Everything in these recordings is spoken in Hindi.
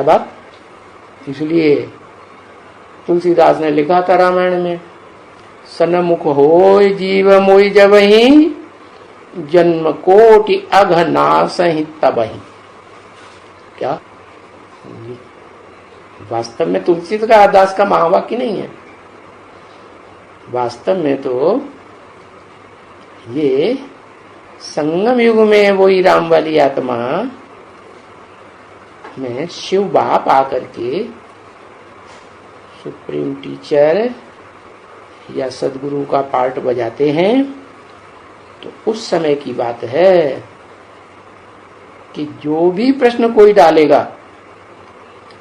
बात। इसलिए तुलसीदास ने लिखा था रामायण में, सन्मुख होय जीव मोय जबहि, जन्म कोटि अघ नासहि तबहि। क्या वास्तव में तुलसीदास का महावाक्य नहीं है, वास्तव में तो ये संगम युग में वही राम वाली आत्मा में शिव बाप आकर के सुप्रीम टीचर या सदगुरु का पार्ट बजाते हैं, तो उस समय की बात है कि जो भी प्रश्न कोई डालेगा,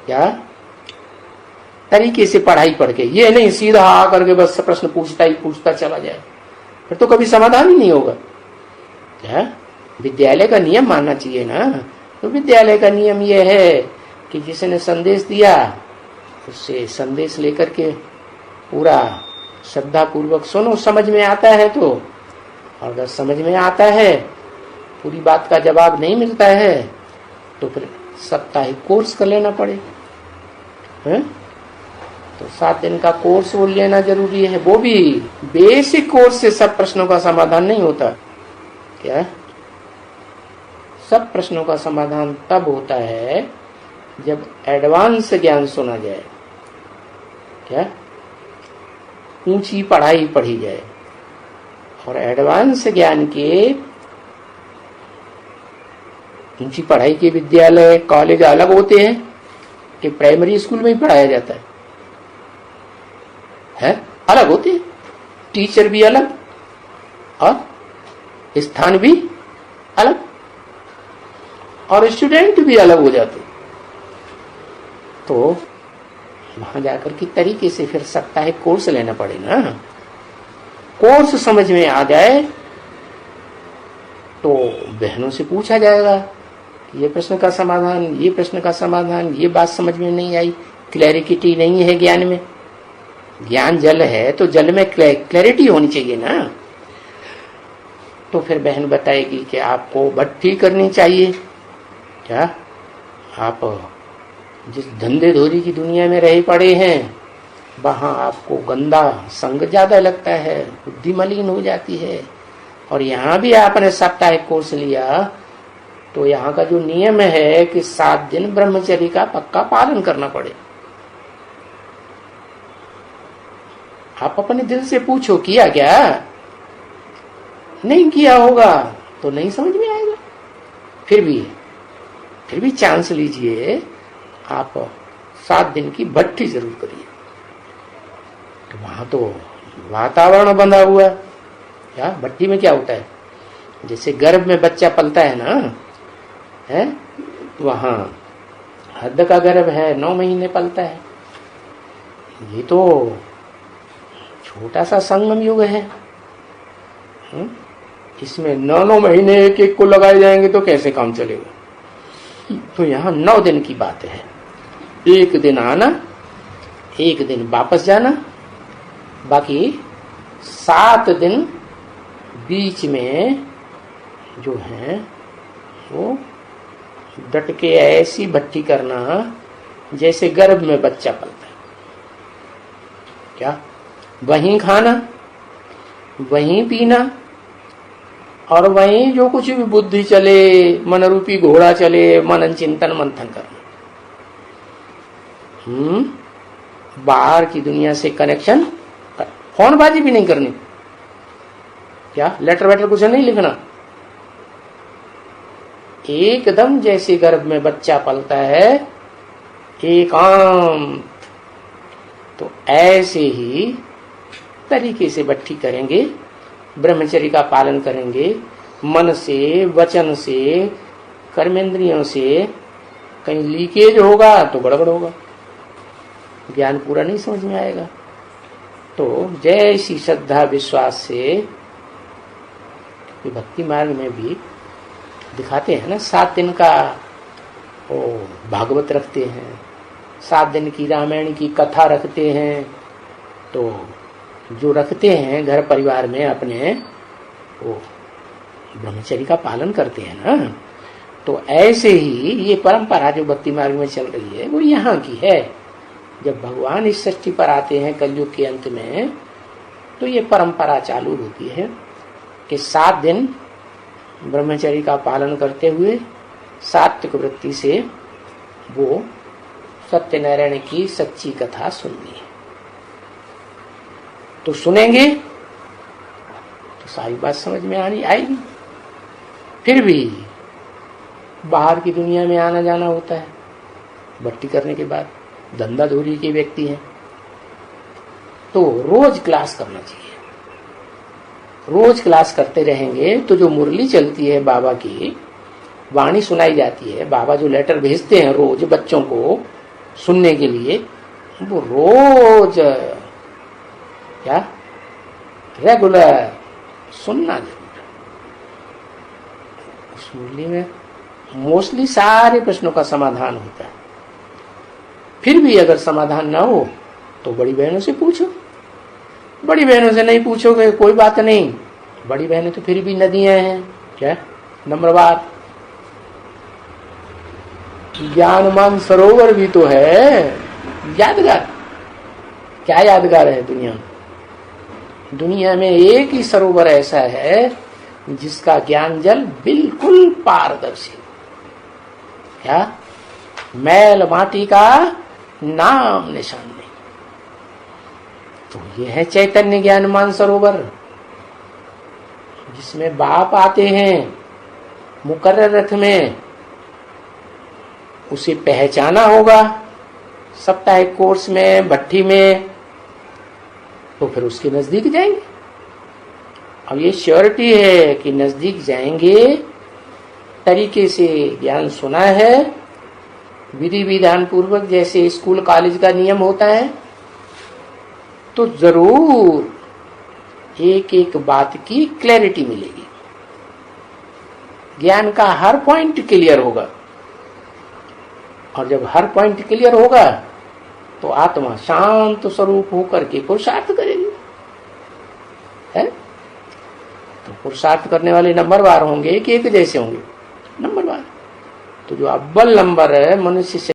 क्या तरीके से पढ़ाई पढ़ के, ये नहीं सीधा आकर के बस प्रश्न पूछता ही पूछता चला जाए, फिर तो कभी समाधान ही नहीं होगा। क्या विद्यालय का नियम मानना चाहिए ना। तो विद्यालय का नियम यह है कि जिसने संदेश दिया उससे संदेश लेकर के पूरा श्रद्धा पूर्वक सुनो, समझ में आता है तो, और अगर समझ में आता है पूरी बात का जवाब नहीं मिलता है तो फिर साप्ताहिक कोर्स कर लेना पड़े है? तो 7 दिन का कोर्स वो लेना जरूरी है। वो भी बेसिक कोर्स से सब प्रश्नों का समाधान नहीं होता। क्या सब प्रश्नों का समाधान तब होता है जब एडवांस ज्ञान सुना जाए, क्या ऊंची पढ़ाई पढ़ी जाए। और एडवांस ज्ञान के ऊंची पढ़ाई के विद्यालय कॉलेज अलग होते हैं कि प्राइमरी स्कूल में ही पढ़ाया जाता है? अलग होते हैं, टीचर भी अलग और स्थान भी अलग और स्टूडेंट भी अलग हो जाते। तो वहां जाकर के तरीके से फिर साप्ताहिक कोर्स लेना पड़ेगा। कोर्स समझ में आ जाए तो बहनों से पूछा जाएगा, ये प्रश्न का समाधान, ये प्रश्न का समाधान, ये बात समझ में नहीं आई, क्लैरिटी नहीं है ज्ञान में। ज्ञान जल है तो जल में क्लैरिटी होनी चाहिए ना। तो फिर बहन बताएगी कि आपको भट्टी करनी चाहिए। क्या आप जिस धंधे धोरी की दुनिया में रहे पड़े हैं वहां आपको गंदा संग ज्यादा लगता है, बुद्धि मलिन हो जाती है। और यहाँ भी आपने साप्ताहिक कोर्स लिया तो यहाँ का जो नियम है कि 7 दिन ब्रह्मचर्य का पक्का पालन करना पड़े। आप अपने दिल से पूछो किया क्या? नहीं किया होगा तो नहीं समझ में आएगा। फिर भी चांस लीजिए, आप 7 दिन की भट्टी जरूर करिए। तो वहां तो वातावरण बंधा हुआ है। क्या भट्टी में क्या होता है? जैसे गर्भ में बच्चा पलता है ना, है वहां हद का गर्भ है, 9 महीने पलता है। ये तो छोटा सा संगम युग है। इसमें 9 महीने एक को लगाए जाएंगे तो कैसे काम चलेगा? तो यहाँ 9 दिन की बात है। 1 दिन आना, 1 दिन वापस जाना, बाकी 7 दिन बीच में जो है वो डट के ऐसी भट्टी करना जैसे गर्भ में बच्चा पलता है। क्या वहीं खाना, वहीं पीना और वहीं जो कुछ भी बुद्धि चले, मन रूपी घोड़ा चले, मनन चिंतन मंथन करना। बाहर की दुनिया से कनेक्शन, फोनबाजी भी नहीं करनी। क्या लेटर वेटर कुछ नहीं लिखना। एकदम जैसे गर्भ में बच्चा पलता है एकांत, तो ऐसे ही तरीके से भट्टी करेंगे, ब्रह्मचर्य का पालन करेंगे, मन से, वचन से, कर्मेंद्रियों से। कहीं लीकेज होगा तो गड़बड़ होगा, ज्ञान पूरा नहीं समझ में आएगा। तो जैसी श्रद्धा विश्वास से भक्ति मार्ग में भी दिखाते हैं ना, 7 दिन का वो भागवत रखते हैं, 7 दिन की रामायण की कथा रखते हैं। तो जो रखते हैं घर परिवार में अपने, वो ब्रह्मचर्य का पालन करते हैं ना। तो ऐसे ही ये परंपरा जो भक्ति मार्ग में चल रही है वो यहाँ की है। जब भगवान इस सृष्टि पर आते हैं कलयुग के अंत में, तो ये परंपरा चालू होती है कि 7 दिन ब्रह्मचर्य का पालन करते हुए सात्विक वृत्ति से वो सत्यनारायण की सच्ची कथा सुननी है। तो सुनेंगे तो सारी बात समझ में आएगी। फिर भी बाहर की दुनिया में आना जाना होता है, भक्ति करने के बाद धंधा धूरी के व्यक्ति हैं, तो रोज क्लास करना चाहिए। रोज क्लास करते रहेंगे तो जो मुरली चलती है बाबा की, वाणी सुनाई जाती है, बाबा जो लेटर भेजते हैं रोज बच्चों को सुनने के लिए, वो रोज क्या रेगुलर सुनना जरूर। उस मुरली में मोस्टली सारे प्रश्नों का समाधान होता है। फिर भी अगर समाधान ना हो तो बड़ी बहनों से पूछो। बड़ी बहनों से नहीं पूछोगे कोई बात नहीं, बड़ी बहनें तो फिर भी नदियां हैं। क्या नंबरवार ज्ञानमान सरोवर भी तो है यादगार। क्या यादगार है दुनिया में? दुनिया में एक ही सरोवर ऐसा है जिसका ज्ञान जल बिल्कुल पारदर्शी, क्या मैल माटी का नाम निशान नहीं। तो यह है चैतन्य ज्ञानमान सरोवर, जिसमें बाप आते हैं मुकर्रर रथ में। उसे पहचाना होगा साप्ताहिक कोर्स में, भट्ठी में, तो फिर उसके नजदीक जाएंगे। अब ये श्योरिटी है कि नजदीक जाएंगे, तरीके से ज्ञान सुना है, विधि विधान पूर्वक जैसे स्कूल कॉलेज का नियम होता है, तो जरूर एक एक बात की क्लैरिटी मिलेगी। ज्ञान का हर पॉइंट क्लियर होगा, और जब हर पॉइंट क्लियर होगा तो आत्मा शांत स्वरूप होकर के पुरुषार्थ करेगी। है तो पुरुषार्थ करने वाले नंबरवार होंगे कि एक जैसे होंगे? नंबरवार। तो जो अव्वल नंबर है मनुष्य से